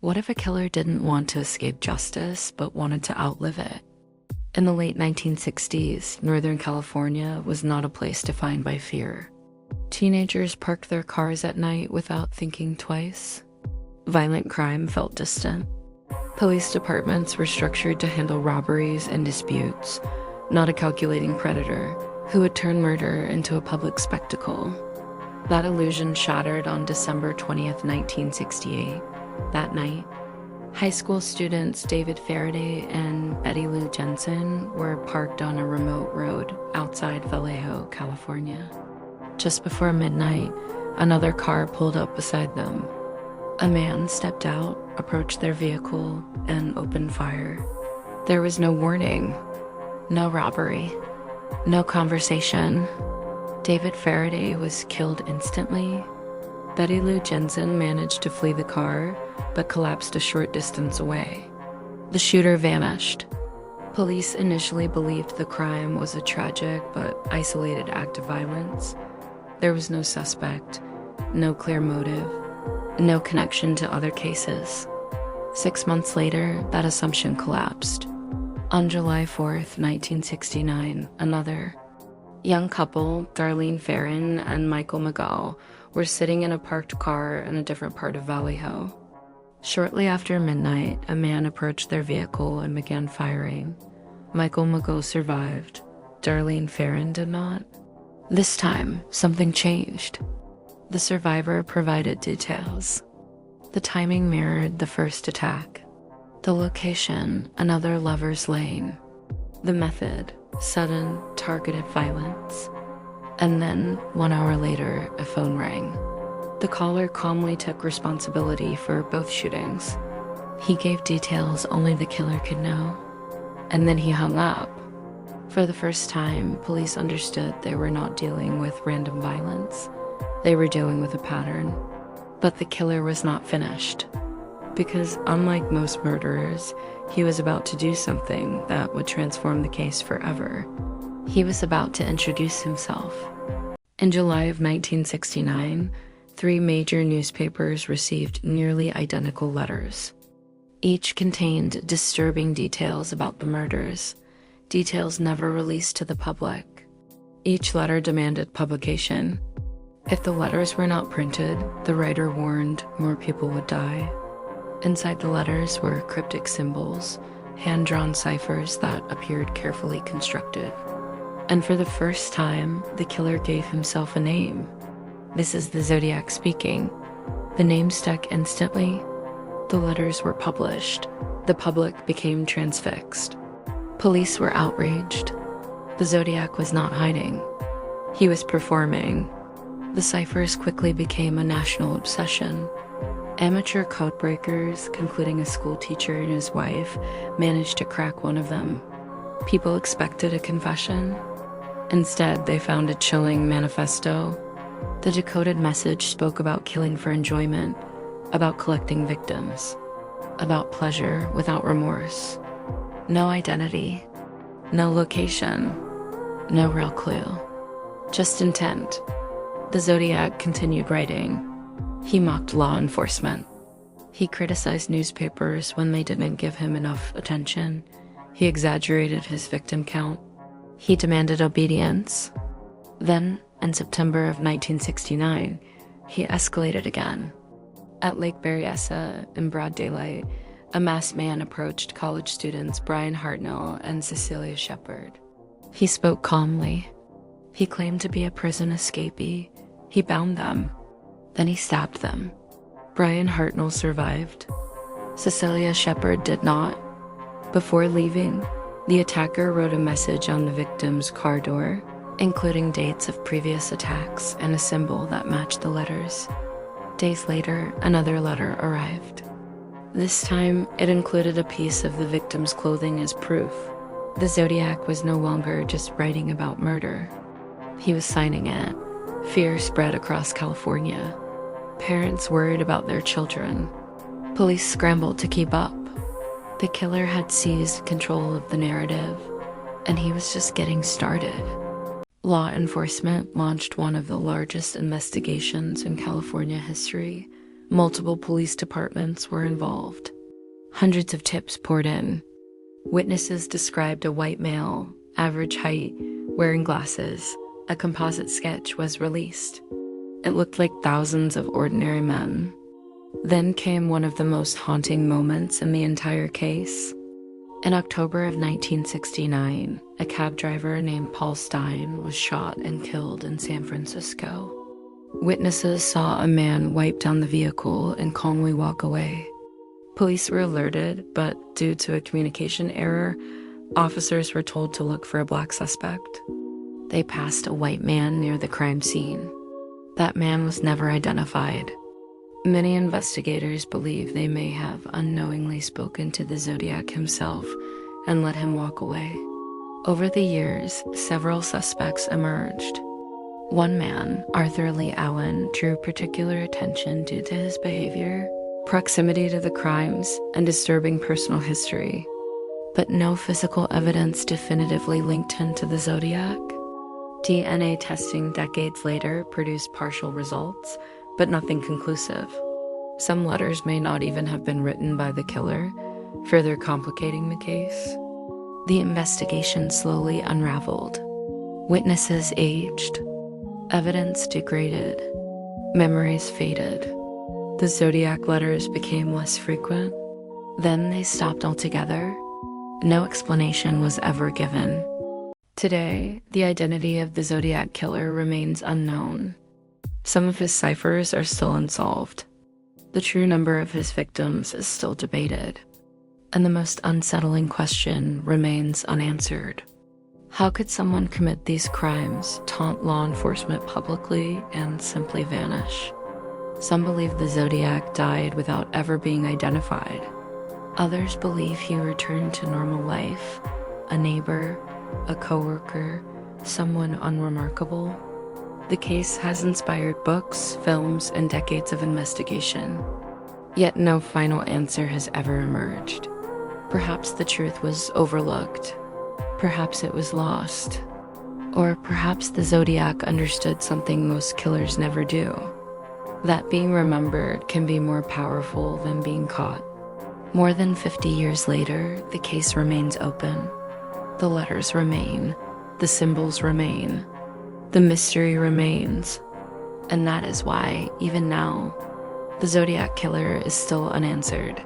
What if a killer didn't want to escape justice, but wanted to outlive it? In the late 1960s, Northern California was not a place defined by fear. Teenagers parked their cars at night without thinking twice. Violent crime felt distant. Police departments were structured to handle robberies and disputes, not a calculating predator who would turn murder into a public spectacle. That illusion shattered on December 20th, 1968. That night, high school students David Faraday and Betty Lou Jensen were parked on a remote road outside Vallejo, California. Just before midnight, another car pulled up beside them. A man stepped out, approached their vehicle, and opened fire. There was no warning, no robbery, no conversation. David Faraday was killed instantly. Betty Lou Jensen managed to flee the car, but collapsed a short distance away. The shooter vanished. Police initially believed the crime was a tragic but isolated act of violence. There was no suspect, no clear motive, no connection to other cases. 6 months later, that assumption collapsed. On July 4th, 1969, another young couple, Darlene Ferrin and Michael McGaugh, were sitting in a parked car in a different part of Vallejo. Shortly after midnight, a man approached their vehicle and began firing. Michael McGaugh survived. Darlene Ferrin did not. This time, something changed. The survivor provided details. The timing mirrored the first attack. The location, another lover's lane. The method, sudden, targeted violence. And then, 1 hour later, a phone rang. The caller calmly took responsibility for both shootings. He gave details only the killer could know. And then he hung up. For the first time, police understood they were not dealing with random violence. They were dealing with a pattern. But the killer was not finished. Because unlike most murderers, he was about to do something that would transform the case forever. He was about to introduce himself. In July of 1969, 3 major newspapers received nearly identical letters. Each contained disturbing details about the murders, details never released to the public. Each letter demanded publication. If the letters were not printed, the writer warned more people would die. Inside the letters were cryptic symbols, hand-drawn ciphers that appeared carefully constructed. And for the first time, the killer gave himself a name. This is the Zodiac speaking. The name stuck instantly. The letters were published. The public became transfixed. Police were outraged. The Zodiac was not hiding. He was performing. The ciphers quickly became a national obsession. Amateur codebreakers, including a school teacher and his wife, managed to crack one of them. People expected a confession. Instead, they found a chilling manifesto. The decoded message spoke about killing for enjoyment, about collecting victims, about pleasure without remorse. No identity, no location, no real clue. Just intent. The Zodiac continued writing. He mocked law enforcement. He criticized newspapers when they didn't give him enough attention. He exaggerated his victim count. He demanded obedience. Then, in September of 1969, he escalated again. At Lake Berryessa, in broad daylight, a masked man approached college students Brian Hartnell and Cecilia Shepard. He spoke calmly. He claimed to be a prison escapee. He bound them. Then he stabbed them. Brian Hartnell survived. Cecilia Shepard did not. Before leaving, the attacker wrote a message on the victim's car door, including dates of previous attacks and a symbol that matched the letters. Days later, another letter arrived. This time, it included a piece of the victim's clothing as proof. The Zodiac was no longer just writing about murder. He was signing it. Fear spread across California. Parents worried about their children. Police scrambled to keep up. The killer had seized control of the narrative, and he was just getting started. Law enforcement launched one of the largest investigations in California history. Multiple police departments were involved. Hundreds of tips poured in. Witnesses described a white male, average height, wearing glasses. A composite sketch was released. It looked like thousands of ordinary men. Then came one of the most haunting moments in the entire case. In October of 1969, a cab driver named Paul Stein was shot and killed in San Francisco. Witnesses saw a man wipe down the vehicle and calmly walk away. Police were alerted, but due to a communication error, officers were told to look for a black suspect. They passed a white man near the crime scene. That man was never identified. Many investigators believe they may have unknowingly spoken to the Zodiac himself and let him walk away. Over the years, several suspects emerged. One man, Arthur Lee Allen, drew particular attention due to his behavior, proximity to the crimes, and disturbing personal history. But no physical evidence definitively linked him to the Zodiac. DNA testing decades later produced partial results, but nothing conclusive. Some letters may not even have been written by the killer, further complicating the case. The investigation slowly unraveled. Witnesses aged. Evidence degraded. Memories faded. The Zodiac letters became less frequent. Then they stopped altogether. No explanation was ever given. Today, the identity of the Zodiac killer remains unknown. Some of his ciphers are still unsolved. The true number of his victims is still debated. And the most unsettling question remains unanswered. How could someone commit these crimes, taunt law enforcement publicly, and simply vanish? Some believe the Zodiac died without ever being identified. Others believe he returned to normal life, a neighbor, a coworker, someone unremarkable. The case has inspired books, films, and decades of investigation. Yet no final answer has ever emerged. Perhaps the truth was overlooked. Perhaps it was lost. Or perhaps the Zodiac understood something most killers never do. That being remembered can be more powerful than being caught. More than 50 years later, the case remains open. The letters remain. The symbols remain. The mystery remains. And that is why, even now, the Zodiac killer is still unanswered.